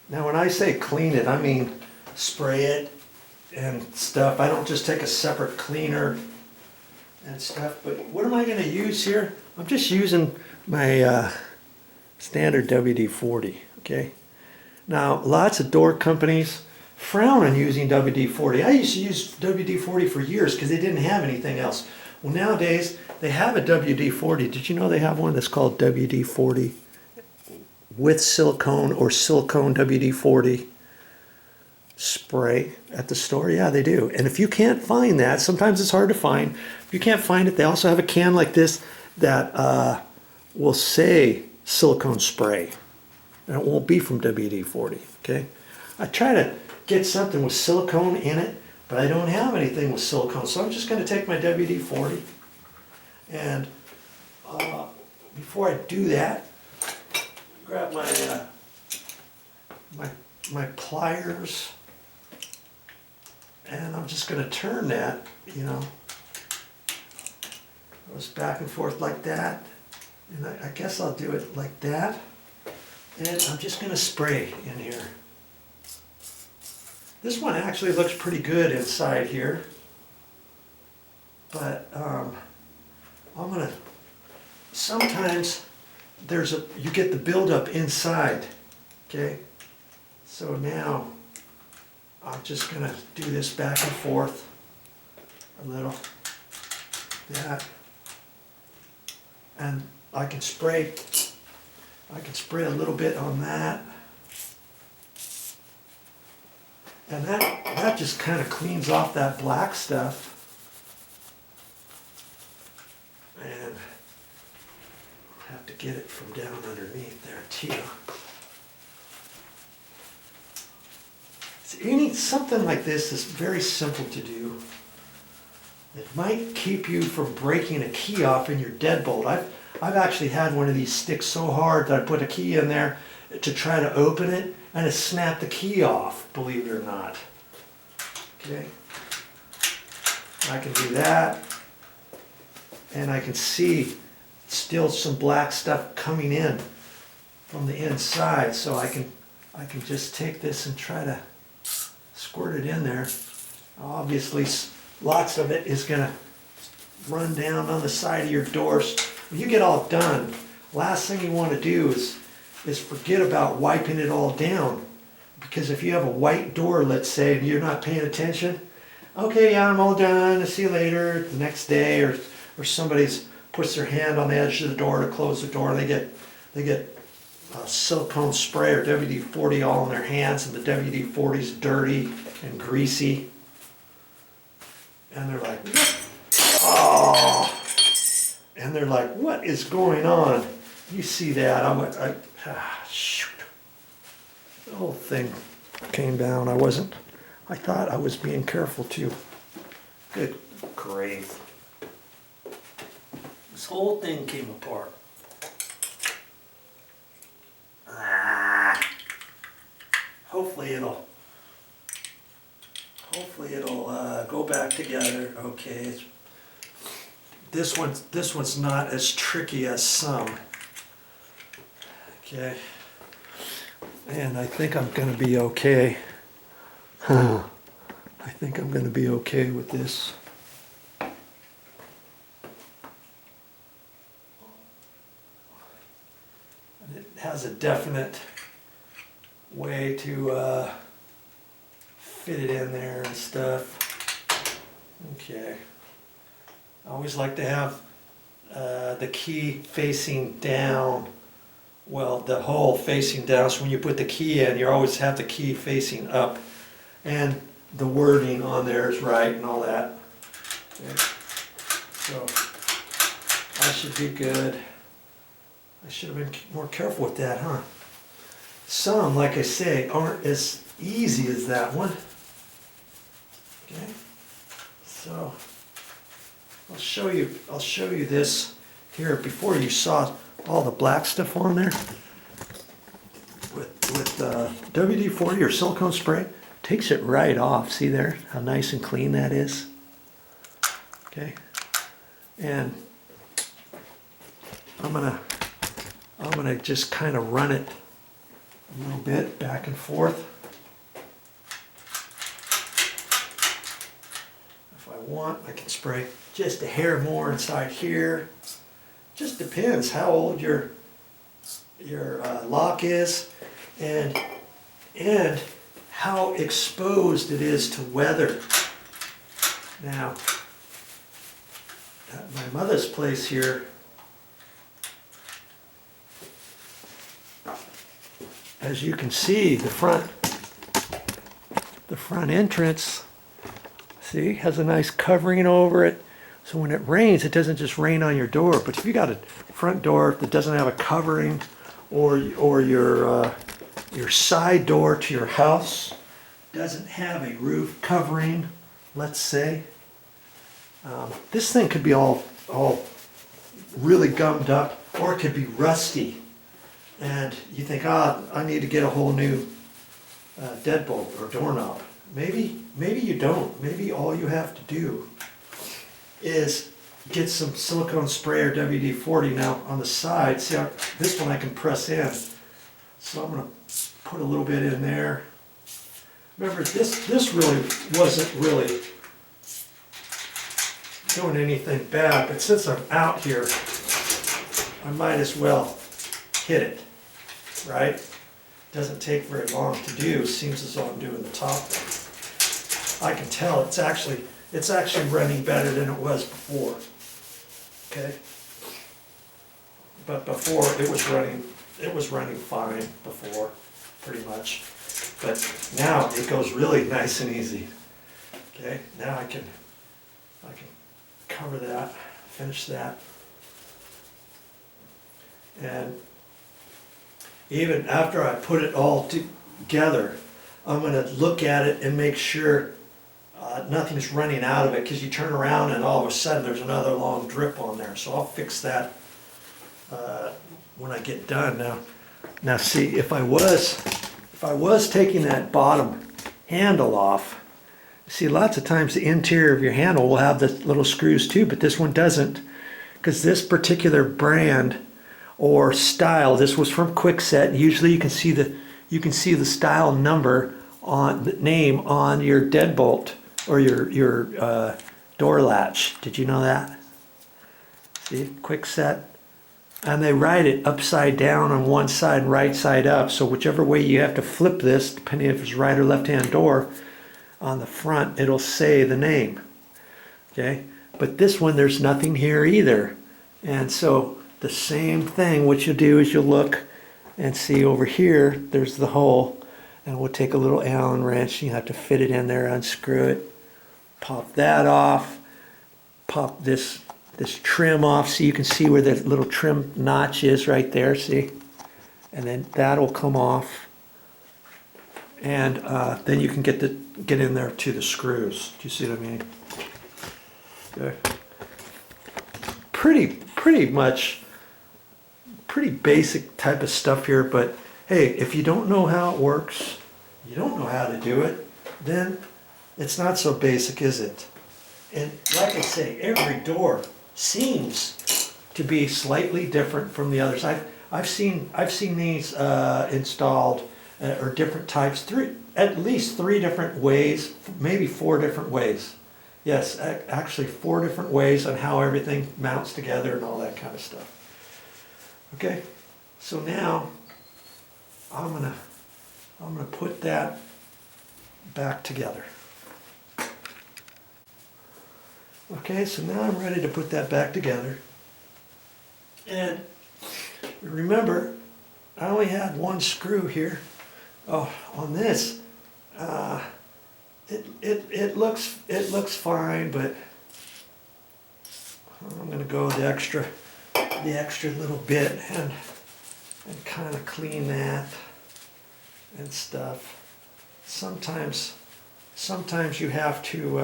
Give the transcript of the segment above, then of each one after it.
Now when I say clean it, I mean spray it and stuff. I don't just take a separate cleaner and stuff. But what am I going to use here? I'm just using my standard WD-40, okay? Now lots of door companies frown on using WD-40. I used to use WD-40 for years because they didn't have anything else. Well, nowadays they have a WD-40. Did you know they have one that's called WD-40 with silicone or silicone WD-40 spray at the store? Yeah, they do. And if you can't find that, sometimes it's hard to find. If you can't find it, they also have a can like this that will say silicone spray. And it won't be from WD-40, okay? I try to get something with silicone in it, but I don't have anything with silicone. So I'm just going to take my WD-40 and before I do that, grab my pliers, and I'm just going to turn that, you know, goes back and forth like that, and I guess I'll do it like that, and I'm just going to spray in here. This one actually looks pretty good inside here, but I'm going to, sometimes you get the buildup inside, okay? So now I'm just going to do this back and forth a little, that, and I can spray a little bit on that, and that just kind of cleans off that black stuff. And have to get it from down underneath there too. Something like this is very simple to do. It might keep you from breaking a key off in your deadbolt. I've actually had one of these stick so hard that I put a key in there to try to open it, and it snapped the key off, believe it or not. Okay, I can do that, and I can see still some black stuff coming in from the inside, so I can just take this and try to squirt it in there. Obviously lots of it is going to run down on the side of your doors. When you get all done, last thing you want to do is forget about wiping it all down, because if you have a white door, let's say, and you're not paying attention, okay, yeah, I'm all done, I'll see you later, the next day, or somebody's puts their hand on the edge of the door to close the door, and they get silicone spray or WD-40 all in their hands, and the WD-40 is dirty and greasy, and they're like, oh, and they're like, what is going on? You see that? Shoot, the whole thing came down. I thought I was being careful too. Good grief. This whole thing came apart. Hopefully it'll go back together. Okay. This one's not as tricky as some. Okay. And I think I'm going to be okay. I think I'm going to be okay with this. It has a definite way to fit it in there and stuff. Okay. I always like to have the key facing down. Well, the hole facing down, so when you put the key in, you always have the key facing up. And the wording on there is right and all that. Okay. So I should be good. I should have been more careful with that, huh? Some, like I say, aren't as easy as that one. Okay. So I'll show you this here before you saw all the black stuff on there. With WD-40 or silicone spray, takes it right off. See there how nice and clean that is? Okay. And I'm gonna just kind of run it a little bit back and forth. If I want, I can spray just a hair more inside here. Just depends how old your lock is and how exposed it is to weather. Now, at my mother's place here, as you can see, the front entrance, see, has a nice covering over it. So when it rains, it doesn't just rain on your door. But if you got a front door that doesn't have a covering, or your side door to your house doesn't have a roof covering, let's say, this thing could be all really gummed up, or it could be rusty. And you think, I need to get a whole new deadbolt or doorknob. Maybe you don't. Maybe all you have to do is get some silicone spray or WD-40 now on the side. See how this one I can press in. So I'm going to put a little bit in there. Remember, this really wasn't really doing anything bad, but since I'm out here, I might as well hit it, right? Doesn't take very long to do. Seems as though I'm doing the top there. I can tell it's actually running better than it was before. Okay? But before it was running fine before, pretty much. But now it goes really nice and easy. Okay? Now I can cover that, finish that. And even after I put it all together, I'm going to look at it and make sure nothing's running out of it, because you turn around and all of a sudden there's another long drip on there. So I'll fix that when I get done. Now see, if I was taking that bottom handle off, see, lots of times the interior of your handle will have the little screws too, but this one doesn't, because this particular brand or style, this was from Kwikset. Usually you can see the style number on the name on your deadbolt or your door latch. Did you know that? See, Kwikset, and they write it upside down on one side and right side up. So whichever way you have to flip this, depending if it's right or left hand door, on the front it'll say the name. Okay, but this one there's nothing here either, and so the same thing, what you'll do is you'll look and see over here, there's the hole, and we'll take a little Allen wrench, you have to fit it in there, unscrew it, pop that off, pop this trim off so you can see where the little trim notch is right there, see? And then that'll come off, and then you can get in there to the screws. Do you see what I mean? Okay. Pretty basic type of stuff here, but hey, if you don't know how it works, you don't know how to do it, then it's not so basic, is it? And like I say, every door seems to be slightly different from the others. I've seen these installed or different types, at least 3 different ways, maybe 4 different ways. Yes, actually 4 different ways on how everything mounts together and all that kind of stuff. Okay, so now I'm gonna put that back together. Okay, so now I'm ready to put that back together. And remember, I only had 1 screw here. Oh, on this, it looks fine, but I'm gonna go the extra little bit and kind of clean that and stuff. Sometimes you have to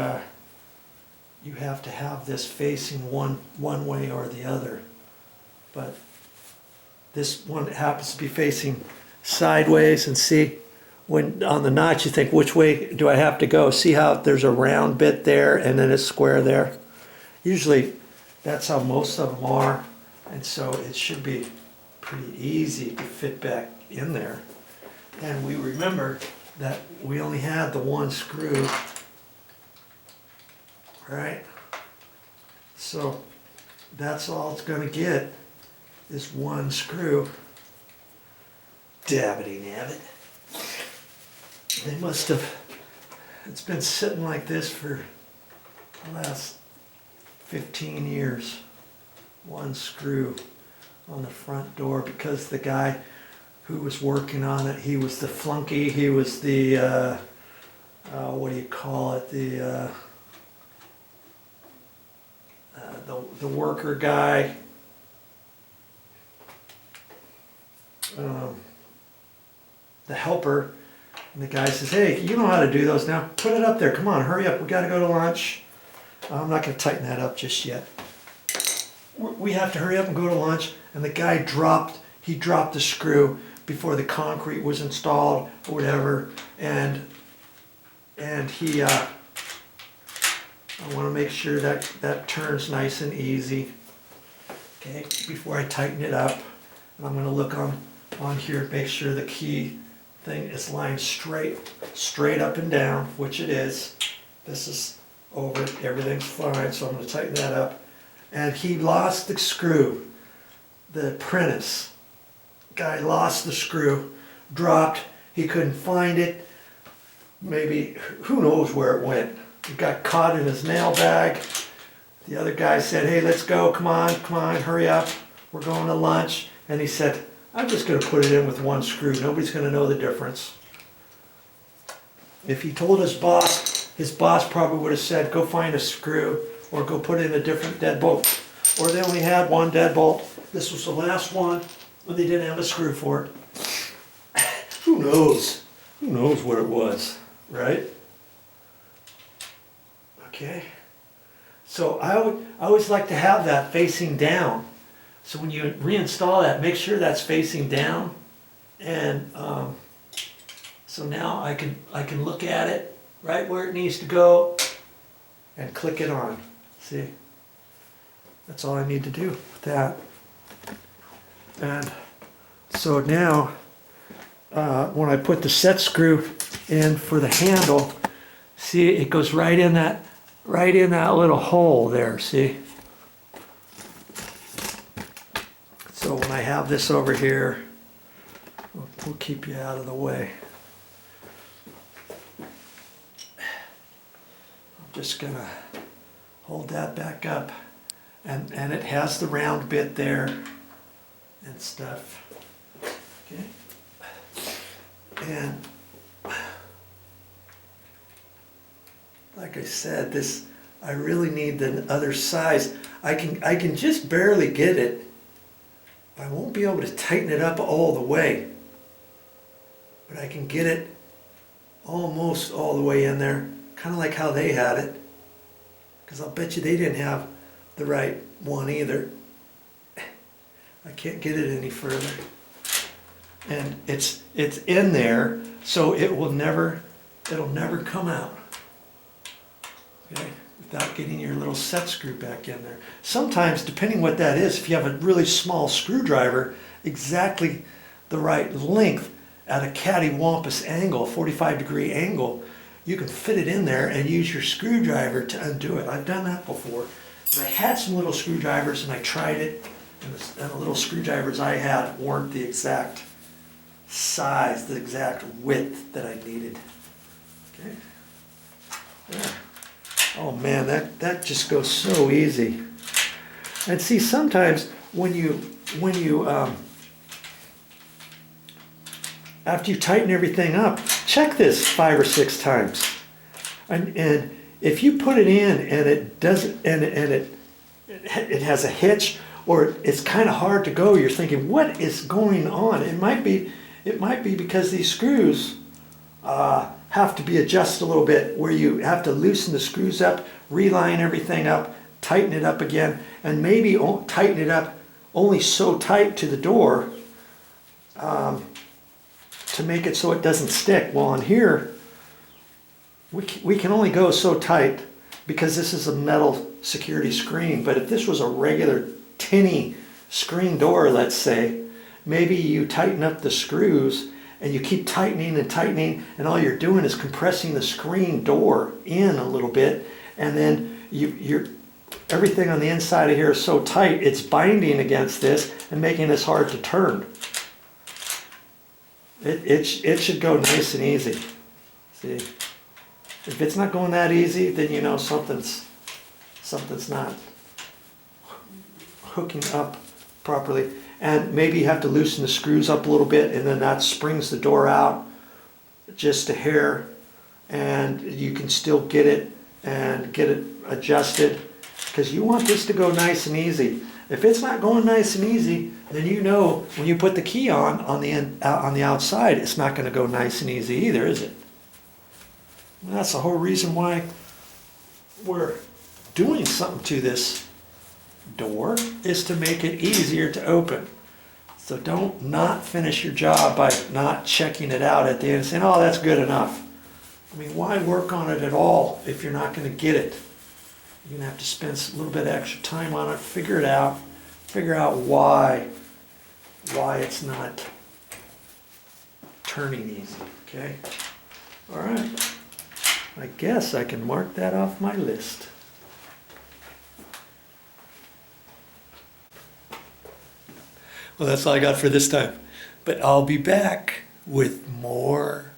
have this facing one way or the other, but this one happens to be facing sideways, and see, when on the notch you think, which way do I have to go? See how there's a round bit there and then a square there? Usually that's how most of them are, and so it should be pretty easy to fit back in there. And we remember that we only had the one screw, right? So that's all it's gonna get is one screw. Dabbity nabbit. They must have, it's been sitting like this for the last 15 years. One screw on the front door because the guy who was working on it, he was the flunky, he was the, what do you call it, the worker guy. The helper, and the guy says, hey, you know how to do those now, put it up there, come on, hurry up, we gotta go to lunch. I'm not gonna tighten that up just yet. We have to hurry up and go to lunch, and the guy dropped the screw before the concrete was installed or whatever, and he, I wanna make sure that turns nice and easy, okay, before I tighten it up. And I'm gonna look on here, make sure the key thing is lined straight up and down, which it is. This is over, everything's fine, so I'm gonna tighten that up. And he lost the screw, the apprentice guy lost the screw, dropped, he couldn't find it, maybe, who knows where it went. It got caught in his nail bag. The other guy said, hey, let's go, come on, hurry up, we're going to lunch. And he said, I'm just going to put it in with one screw. Nobody's going to know the difference. If he told his boss probably would have said, go find a screw or go put in a different deadbolt. Or they only had one deadbolt. This was the last one, but they didn't have a screw for it. Who knows? Who knows what it was, right? Okay. So I always like to have that facing down. So when you reinstall that, make sure that's facing down, and so now I can look at it right where it needs to go, and click it on. See, that's all I need to do with that. And so now, when I put the set screw in for the handle, see it goes right in that little hole there. See. So when I have this over here, we'll keep you out of the way. I'm just gonna hold that back up, and it has the round bit there and stuff. Okay. And like I said, I really need the other size. I can just barely get it. I won't be able to tighten it up all the way, but I can get it almost all the way in there, kind of like how they had it, because I'll bet you they didn't have the right one either. I can't get it any further, and it's in there, so it'll never come out. Okay. Without getting your little set screw back in there. Sometimes, depending what that is, if you have a really small screwdriver, exactly the right length at a cattywampus angle, 45-degree angle, you can fit it in there and use your screwdriver to undo it. I've done that before. And I had some little screwdrivers and I tried it, and the little screwdrivers I had weren't the exact size, the exact width that I needed. Okay. There. Oh man, that just goes so easy. And see, sometimes when you after you tighten everything up, check this 5 or 6 times. And if you put it in and it doesn't, and it has a hitch, or it's kind of hard to go, you're thinking, what is going on? It might be because these screws have to be adjusted a little bit, where you have to loosen the screws up, reline everything up, tighten it up again, and maybe tighten it up only so tight to the door to make it so it doesn't stick. Well, on here, we can only go so tight because this is a metal security screen. But if this was a regular tinny screen door, let's say, maybe you tighten up the screws and you keep tightening and tightening, and all you're doing is compressing the screen door in a little bit, and then you're everything on the inside of here is so tight, it's binding against this and making this hard to turn. It should go nice and easy. See, if it's not going that easy, then you know something's not hooking up properly. And maybe you have to loosen the screws up a little bit, and then that springs the door out just a hair, and you can still get it adjusted, because you want this to go nice and easy. If it's not going nice and easy, then you know when you put the key on the outside, it's not going to go nice and easy either, is it? And that's the whole reason why we're doing something to this door, is to make it easier to open. So don't not finish your job by not checking it out at the end and saying, oh, that's good enough. I mean, why work on it at all if you're not going to get it? You're going to have to spend a little bit of extra time on it, figure it out, figure out why it's not turning easy, okay? All right, I guess I can mark that off my list. Well, that's all I got for this time, but I'll be back with more